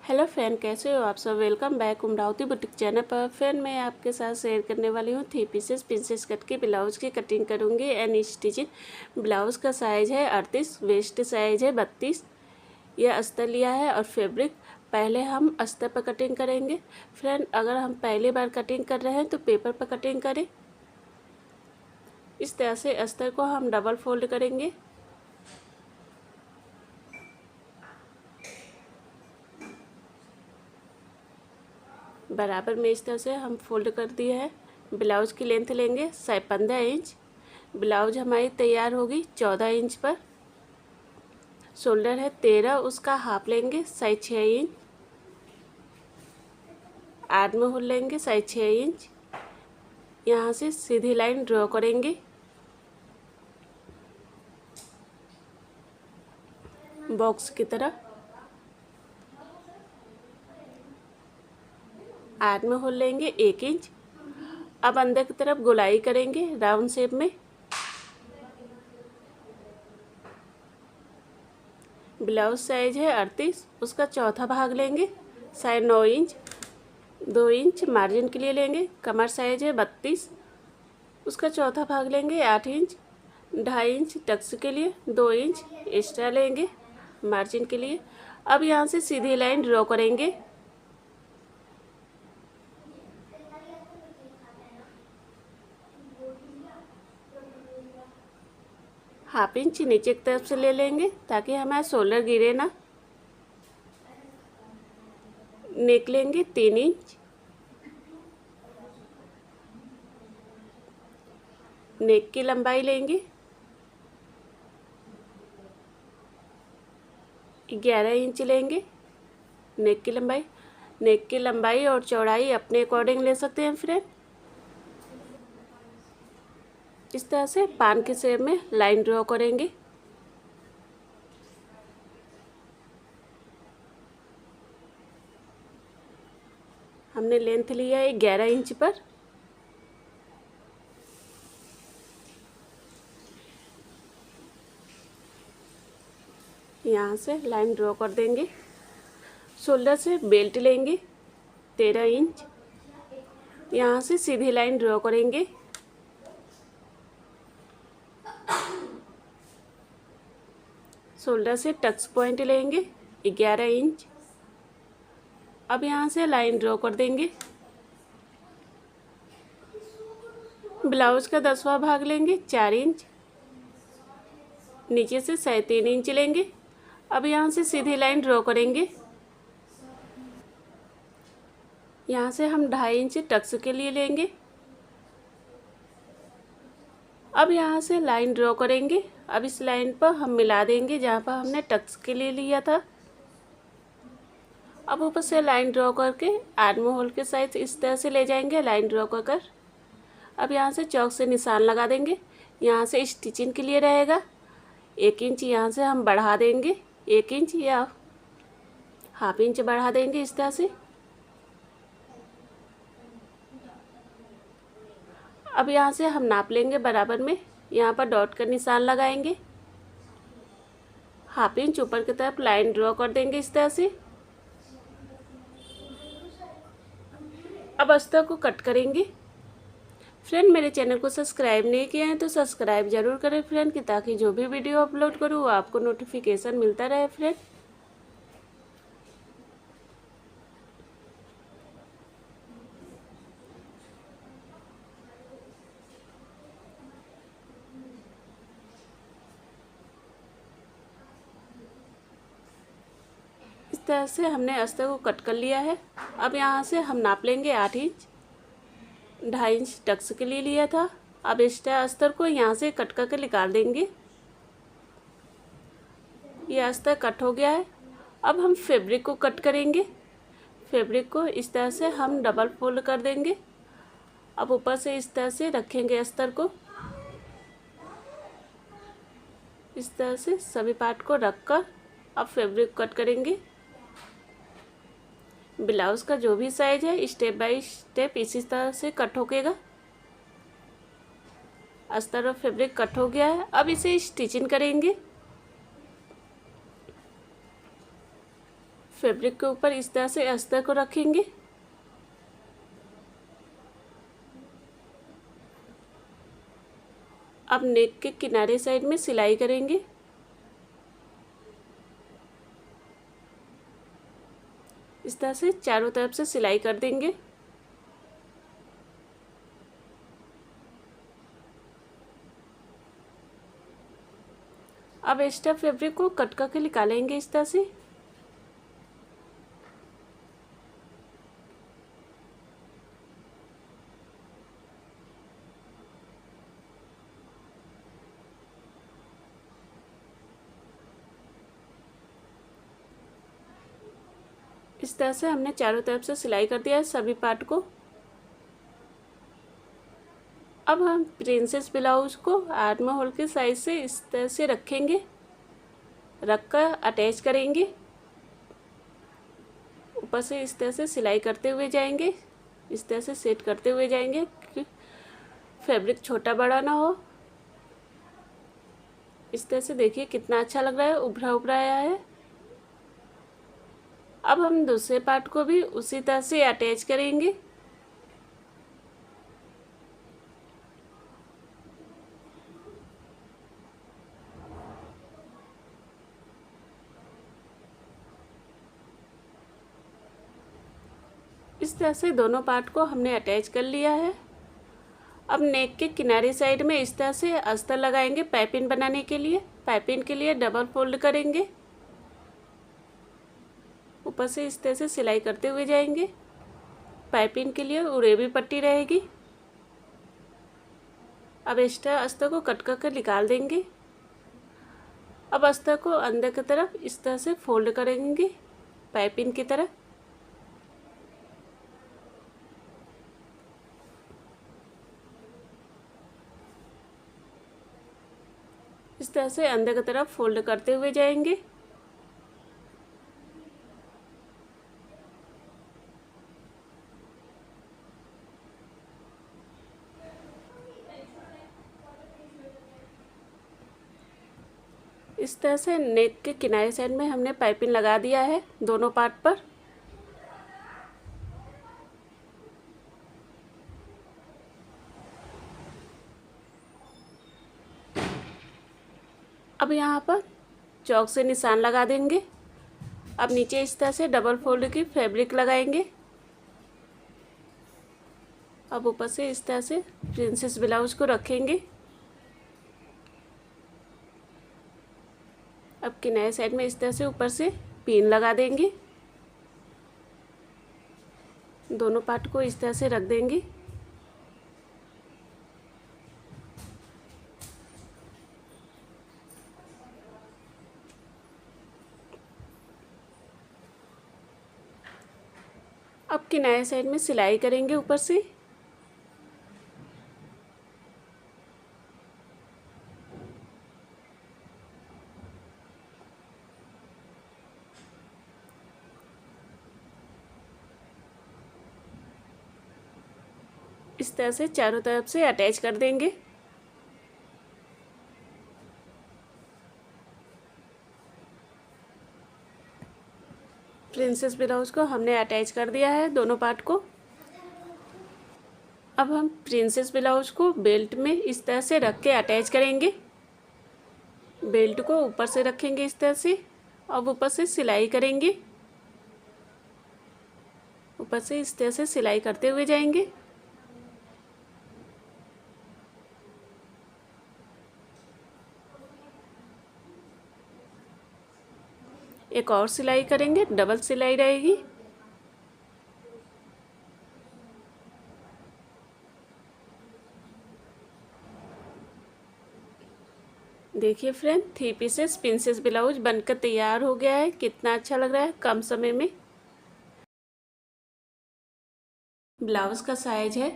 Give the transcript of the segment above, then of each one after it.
Hello friend, कैसे हो आप सब। Welcome back Umravati boutique channel पर। फ्रेंड मैं आपके साथ शेयर करने वाली हूँ 3 पीसेस प्रिंसेस कट के ब्लाउज़ की कटिंग करूँगी एंड स्टिचिंग। ब्लाउज़ का साइज़ है 38, वेस्ट साइज़ है 32। यह अस्तर लिया है और फैब्रिक पहले हम अस्तर पर कटिंग करेंगे। फ्रेंड अगर हम पहली बार कटिंग कर रहे हैं तो पेपर पर कटिंग करें। इस तरह से अस्तर को हम डबल फोल्ड करेंगे। बराबर में इस तरह से हम फोल्ड कर दिए है। ब्लाउज़ की लेंथ लेंगे 15 इंच। ब्लाउज हमारी तैयार होगी 14 इंच पर। शोल्डर है 13, उसका हाफ लेंगे साइज 6 इंच। आर्म होल लेंगे साइज 6 इंच। यहाँ से सीधी लाइन ड्रॉ करेंगे। बॉक्स की तरह आर्म होल लेंगे 1 इंच। अब अंदर की तरफ गोलाई करेंगे राउंड शेप में। ब्लाउज साइज है 38, उसका चौथा भाग लेंगे साइज 9 इंच। 2 इंच मार्जिन के लिए लेंगे। कमर साइज है 32, उसका चौथा भाग लेंगे 8 इंच। 2.5 इंच टक्स के लिए 2 इंच एक्स्ट्रा लेंगे मार्जिन के लिए। अब यहाँ से सीधी लाइन ड्रॉ करेंगे। हाफ इंच नीचे की तरफ से ले लेंगे ताकि हमारा शोल्डर गिरे ना। नेक लेंगे 3 इंच। नेक की लंबाई लेंगे 11 इंच लेंगे। नेक की लंबाई, नेक की लंबाई और चौड़ाई अपने अकॉर्डिंग ले सकते हैं फ्रेंड। इस तरह से पान के शेप में लाइन ड्रॉ करेंगे। हमने लेंथ लिया है 11 इंच पर। यहाँ से लाइन ड्रॉ कर देंगे। शोल्डर से बेल्ट लेंगे 13 इंच। यहाँ से सीधी लाइन ड्रॉ करेंगे। शोल्डर से टक्स पॉइंट लेंगे 11 इंच। अब यहाँ से लाइन ड्रॉ कर देंगे। ब्लाउज का 10वां भाग लेंगे 4 इंच। नीचे से 3.5 इंच लेंगे। अब यहाँ से सीधी लाइन ड्रॉ करेंगे। यहाँ से हम 2.5 इंच टक्स के लिए लेंगे। अब यहाँ से लाइन ड्रॉ करेंगे। अब इस लाइन पर हम मिला देंगे जहाँ पर हमने टक्स के लिए लिया था। अब ऊपर से लाइन ड्रॉ करके आर्म होल के साइज इस तरह से ले जाएंगे लाइन ड्रॉ कर। अब यहाँ से चौक से निशान लगा देंगे। यहाँ से स्टिचिंग के लिए रहेगा 1 इंच। यहाँ से हम बढ़ा देंगे 1 इंच या हाफ इंच बढ़ा देंगे इस तरह से। अब यहाँ से हम नाप लेंगे बराबर में। यहाँ पर डॉट का निशान लगाएंगे। हाफ इंच ऊपर की तरफ लाइन ड्रॉ कर देंगे इस तरह से। अब अस्तर को कट करेंगे। फ्रेंड मेरे चैनल को सब्सक्राइब नहीं किया है तो सब्सक्राइब जरूर करें फ्रेंड, कि ताकि जो भी वीडियो अपलोड करूँ वो आपको नोटिफिकेशन मिलता रहे फ्रेंड। इस तरह से हमने अस्तर को कट कर लिया है। अब यहाँ से हम नाप लेंगे 8 इंच। 2.5 इंच टक्स के लिए लिया था। अब एक्स्ट्रा अस्तर को यहाँ से कट करके निकाल देंगे। ये अस्तर कट हो गया है। अब हम फैब्रिक को कट करेंगे। फैब्रिक को इस तरह से हम डबल फोल्ड कर देंगे। अब ऊपर से इस तरह से रखेंगे अस्तर को। इस तरह से सभी पार्ट को रखकर अब फैब्रिक कट करेंगे। ब्लाउज का जो भी साइज है स्टेप बाय स्टेप इसी तरह से कट होगा। अस्तर और फैब्रिक कट हो गया है। अब इसे स्टिचिंग करेंगे। फैब्रिक के ऊपर इस तरह से अस्तर को रखेंगे। अब नेक के किनारे साइड में सिलाई करेंगे। इस तरह से चारों तरफ से सिलाई कर देंगे। अब एक्स्ट्रा फैब्रिक को कट करके निकालेंगे इस तरह से। इस तरह से हमने चारों तरफ से सिलाई कर दिया है सभी पार्ट को। अब हम प्रिंसेस ब्लाउज को आर्म होल के साइज से इस तरह से रखेंगे, रखकर अटैच करेंगे। ऊपर से इस तरह से सिलाई करते हुए जाएंगे, इस तरह से सेट करते हुए जाएंगे कि फैब्रिक छोटा बड़ा ना हो। इस तरह से देखिए कितना अच्छा लग रहा है, उभरा उभरा आया है। अब हम दूसरे पार्ट को भी उसी तरह से अटैच करेंगे। इस तरह से दोनों पार्ट को हमने अटैच कर लिया है। अब नेक के किनारे साइड में इस तरह से अस्तर लगाएंगे पाइपिंग बनाने के लिए। पाइपिंग के लिए डबल फोल्ड करेंगे, ऊपर से इस तरह से सिलाई करते हुए जाएंगे। पाइपिंग के लिए उरेबी पट्टी रहेगी। अब एक्स्ट्रा अस्तर को कट कर निकाल देंगे। अब अस्तर को अंदर की तरफ इस तरह से फोल्ड करेंगे पाइपिंग की तरह। इस तरह से अंदर की तरफ फोल्ड करते हुए जाएंगे। इस तरह से नेक के किनारे साइड में हमने पाइपिंग लगा दिया है दोनों पार्ट पर। अब यहाँ पर चौक से निशान लगा देंगे। अब नीचे इस तरह से डबल फोल्ड की फैब्रिक लगाएंगे। अब ऊपर से इस तरह से प्रिंसेस ब्लाउज को रखेंगे। अब किनारे साइड में इस तरह से ऊपर से पिन लगा देंगे। दोनों पार्ट को इस तरह से रख देंगे। अब किनारे साइड में सिलाई करेंगे ऊपर से। इस तरह से चारों तरफ से अटैच कर देंगे। प्रिंसेस ब्लाउज को हमने अटैच कर दिया है दोनों पार्ट को। अब हम प्रिंसेस ब्लाउज को बेल्ट में इस तरह से रख के अटैच करेंगे। बेल्ट को ऊपर से रखेंगे इस तरह से। अब ऊपर से सिलाई करेंगे, ऊपर से इस तरह से सिलाई करते हुए जाएंगे। एक और सिलाई करेंगे, डबल सिलाई रहेगी। देखिए फ्रेंड, 3 पीसेस प्रिंसेस ब्लाउज बनकर तैयार हो गया है। कितना अच्छा लग रहा है कम समय में। ब्लाउज का साइज है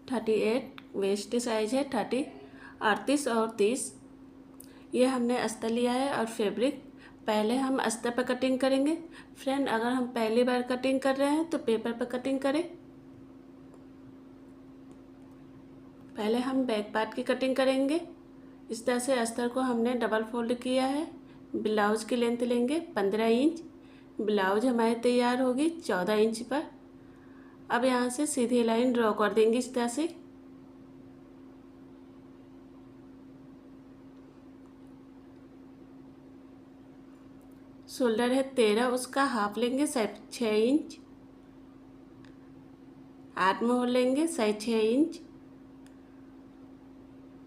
38, वेस्ट साइज है 30, 38 और 30। ये हमने अस्तर लिया है और फैब्रिक पहले हम अस्तर पर कटिंग करेंगे। फ्रेंड, अगर हम पहली बार कटिंग कर रहे हैं तो पेपर पर कटिंग करें। पहले हम बैक पार्ट की कटिंग करेंगे। इस तरह से अस्तर को हमने डबल फोल्ड किया है। ब्लाउज की लेंथ लेंगे 15 इंच, ब्लाउज हमारी तैयार होगी 14 इंच पर। अब यहाँ से सीधी लाइन ड्रॉ कर देंगे इस तरह से। शोल्डर है 13, उसका हाफ लेंगे 6 इंच। आर्म होल लेंगे 6 इंच।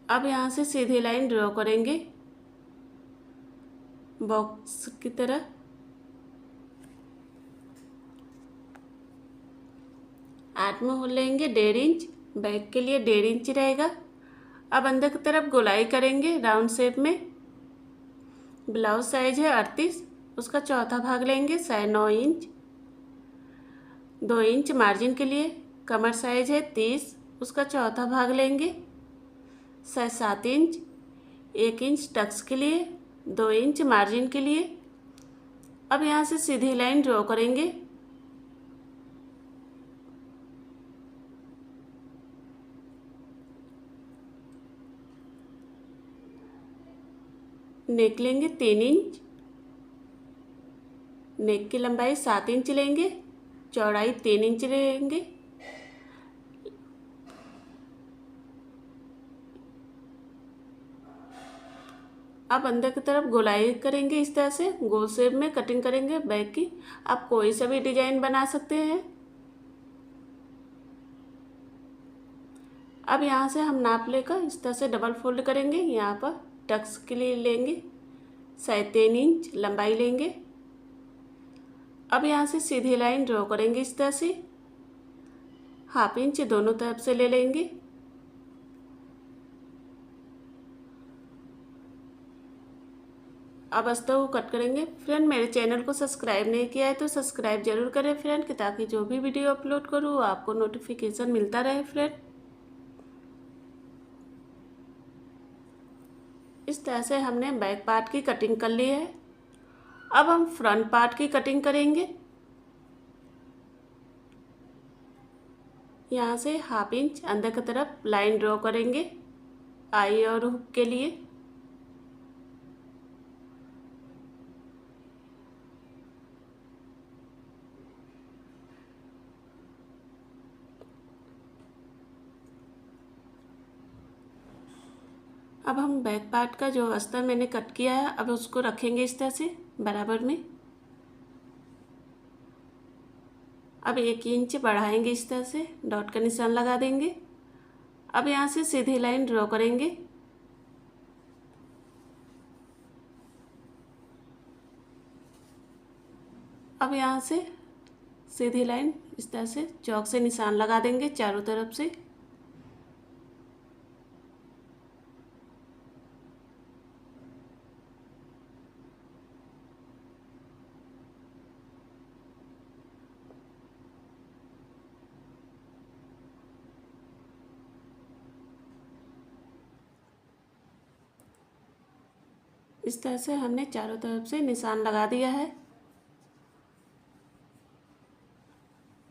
अब यहाँ से सीधी लाइन ड्रॉ करेंगे बॉक्स की तरह। आर्म होल लेंगे 1.5 इंच, बैक के लिए 1.5 इंच रहेगा। अब अंदर की तरफ गोलाई करेंगे राउंड शेप में। ब्लाउज साइज है 38, उसका चौथा भाग लेंगे 9.5 इंच। 2 इंच मार्जिन के लिए। कमर साइज है 30, उसका चौथा भाग लेंगे 7 इंच। 1 इंच टक्स के लिए, 2 इंच मार्जिन के लिए। अब यहाँ से सीधी लाइन ड्रॉ करेंगे। नेक लेंगे 3 इंच। नेक की लंबाई 7 इंच लेंगे, चौड़ाई 3 इंच लेंगे। अब अंदर की तरफ गोलाई करेंगे इस तरह से, गोल शेप में कटिंग करेंगे बैक की। आप कोई सा भी डिजाइन बना सकते हैं। अब यहाँ से हम नाप लेकर इस तरह से डबल फोल्ड करेंगे। यहाँ पर टक्स के लिए लेंगे 3.5 इंच लंबाई लेंगे। अब यहाँ से सीधी लाइन ड्रॉ करेंगे इस तरह से। हाफ इंच दोनों तरफ से ले लेंगे। अब अस्तर को कट करेंगे। फ्रेंड, मेरे चैनल को सब्सक्राइब नहीं किया है तो सब्सक्राइब जरूर करें फ्रेंड, कि ताकि जो भी वीडियो अपलोड करूँ आपको नोटिफिकेशन मिलता रहे फ्रेंड। इस तरह से हमने बैक पार्ट की कटिंग कर ली है। अब हम फ्रंट पार्ट की कटिंग करेंगे। यहाँ से हाफ इंच अंदर की तरफ लाइन ड्रॉ करेंगे आई और हुक के लिए। अब हम बैक पार्ट का जो अस्तर मैंने कट किया है, अब उसको रखेंगे इस तरह से बराबर में। अब 1 इंच बढ़ाएंगे इस तरह से, डॉट का निशान लगा देंगे। अब यहाँ से सीधी लाइन ड्रॉ करेंगे। अब यहाँ से सीधी लाइन इस तरह से चौक से निशान लगा देंगे चारों तरफ से। इस तरह से हमने चारों तरफ से निशान लगा दिया है।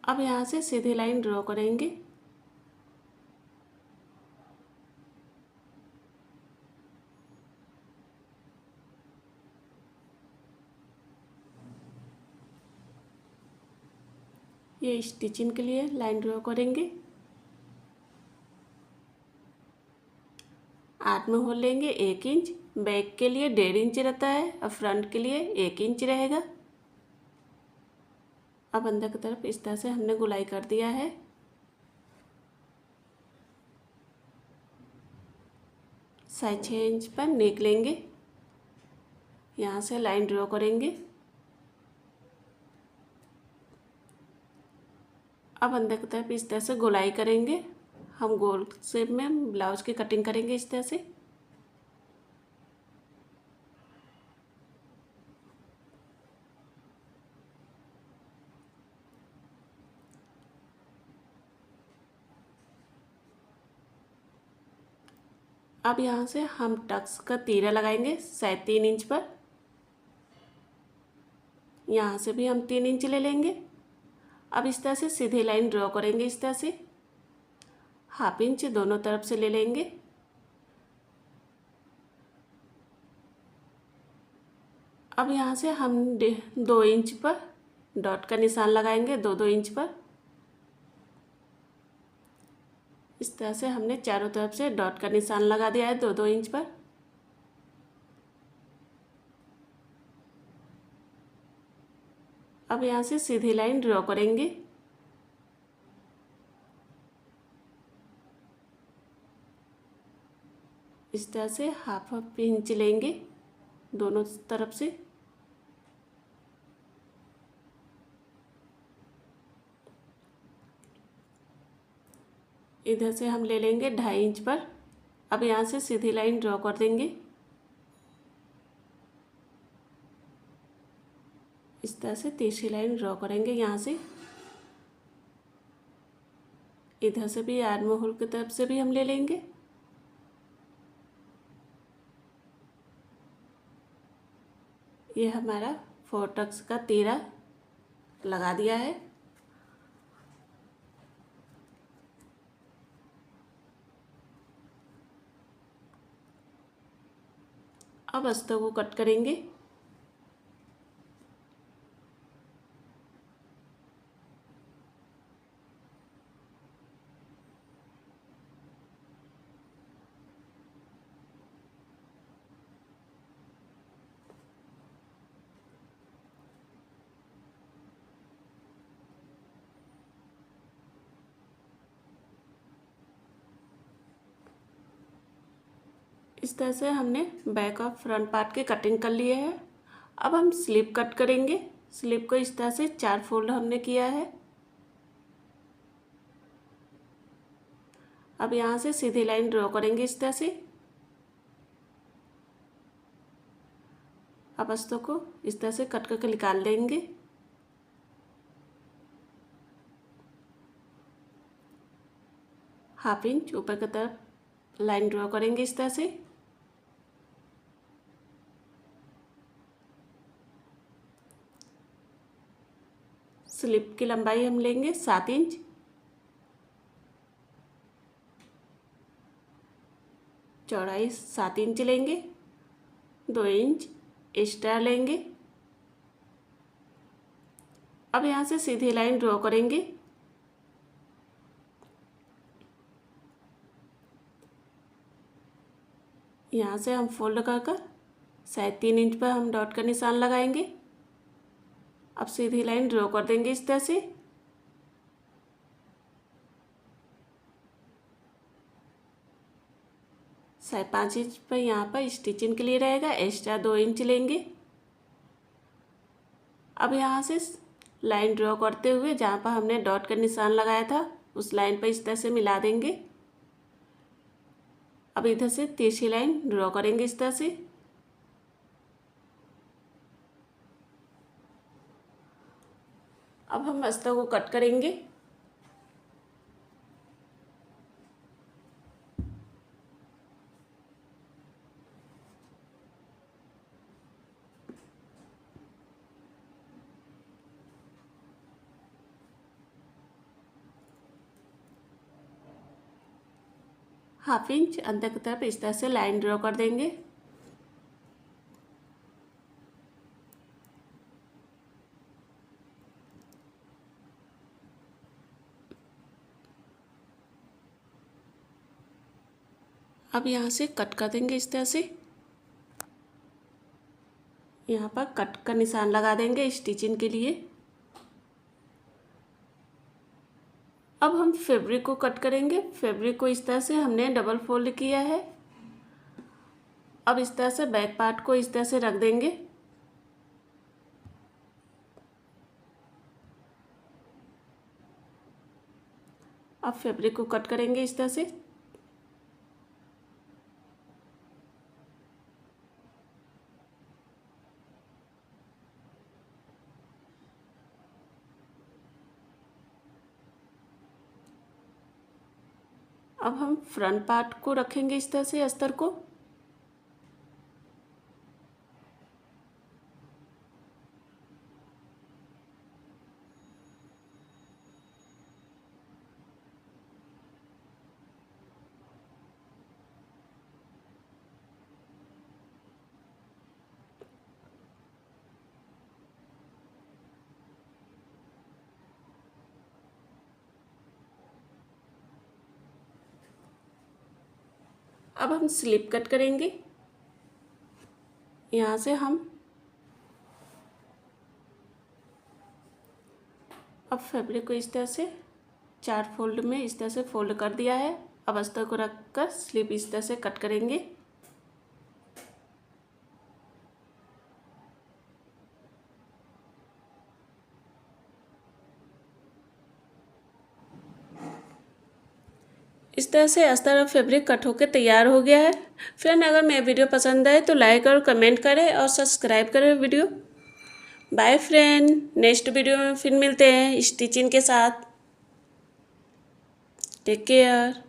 अब यहाँ से सीधी लाइन ड्रॉ करेंगे। ये स्टिचिंग के लिए लाइन ड्रॉ करेंगे। आर्म होल लेंगे 1 इंच, बैक के लिए 1.5 इंच रहता है और फ्रंट के लिए 1 इंच रहेगा। अब अंदर की तरफ इस तरह से हमने गुलाई कर दिया है। साइज 6 इंच पर नेक लेंगे। यहाँ से लाइन ड्रॉ करेंगे। अब अंदर की तरफ इस तरह से गोलाई करेंगे। हम गोल शेप में ब्लाउज की कटिंग करेंगे इस तरह से। अब यहाँ से हम टक्स का तीरा लगाएंगे 3.5 इंच पर। यहाँ से भी हम 3 इंच ले लेंगे। अब इस तरह से सीधी लाइन ड्रॉ करेंगे इस तरह से। हाफ इंच दोनों तरफ से ले लेंगे। अब यहाँ से हम 2 इंच पर डॉट का निशान लगाएंगे 2-2 इंच पर। इस तरह से हमने चारों तरफ से डॉट का निशान लगा दिया है 2-2 इंच पर। अब यहाँ से सीधी लाइन ड्रॉ करेंगे। इस तरह से हाफ इंच लेंगे दोनों तरफ से। इधर से हम ले लेंगे 2.5 इंच पर। अब यहाँ से सीधी लाइन ड्रॉ कर देंगे। इस तरह से तीसरी लाइन ड्रॉ करेंगे यहाँ से। इधर से भी आर्म होल की तरफ से भी हम ले लेंगे। ये हमारा 4 टक्स का तीरा लगा दिया है। अब अस्तर को कट करेंगे। इस तरह से हमने बैक और फ्रंट पार्ट की कटिंग कर लिए है। अब हम स्लीव कट करेंगे। स्लीव को इस तरह से 4 फोल्ड हमने किया है। अब यहाँ से सीधी लाइन ड्रॉ करेंगे इस तरह से। अब अस्तर को इस तरह से कट करके निकाल देंगे। हाफ इंच ऊपर की तरफ लाइन ड्रॉ करेंगे इस तरह से। स्लीव की लंबाई हम लेंगे 7 इंच। चौड़ाई 7 इंच लेंगे। 2 इंच एक्स्ट्रा लेंगे। अब यहाँ से सीधी लाइन ड्रॉ करेंगे। यहाँ से हम फोल्ड कर 3.5 इंच पर हम डॉट का निशान लगाएंगे। अब सीधी लाइन ड्रॉ कर देंगे इस तरह से। साढ़े 5 इंच पर यहाँ पर स्टिचिंग के लिए रहेगा, एक्स्ट्रा 2 इंच लेंगे। अब यहाँ से लाइन ड्रॉ करते हुए जहाँ पर हमने डॉट का निशान लगाया था उस लाइन पर इस तरह से मिला देंगे। अब इधर से तीसरी लाइन ड्रॉ करेंगे इस तरह से। अब हम अस्तर को कट करेंगे। हाफ इंच अंदर की तरफ इस तरह से लाइन ड्रॉ कर देंगे। अब यहाँ से कट कर देंगे इस तरह से। यहाँ पर कट का निशान लगा देंगे स्टिचिंग के लिए। अब हम फैब्रिक को कट करेंगे। फैब्रिक को इस तरह से हमने डबल फोल्ड किया है। अब इस तरह से बैक पार्ट को इस तरह से रख देंगे। अब फैब्रिक को कट करेंगे इस तरह से। अब हम फ्रंट पार्ट को रखेंगे इस तरह से अस्तर को। अब हम स्लिप कट करेंगे। यहाँ से हम अब फैब्रिक को इस तरह से 4 फोल्ड में इस तरह से फोल्ड कर दिया है। अब अस्तर को रखकर स्लिप इस तरह से कट करेंगे। इस तरह से अस्तर और फैब्रिक कट होकर तैयार हो गया है। फ्रेंड, अगर मेरी वीडियो पसंद आए तो लाइक और कमेंट करें और सब्सक्राइब करें video. Bye friend, next video में फिर मिलते हैं स्टिचिंग के साथ। Take care.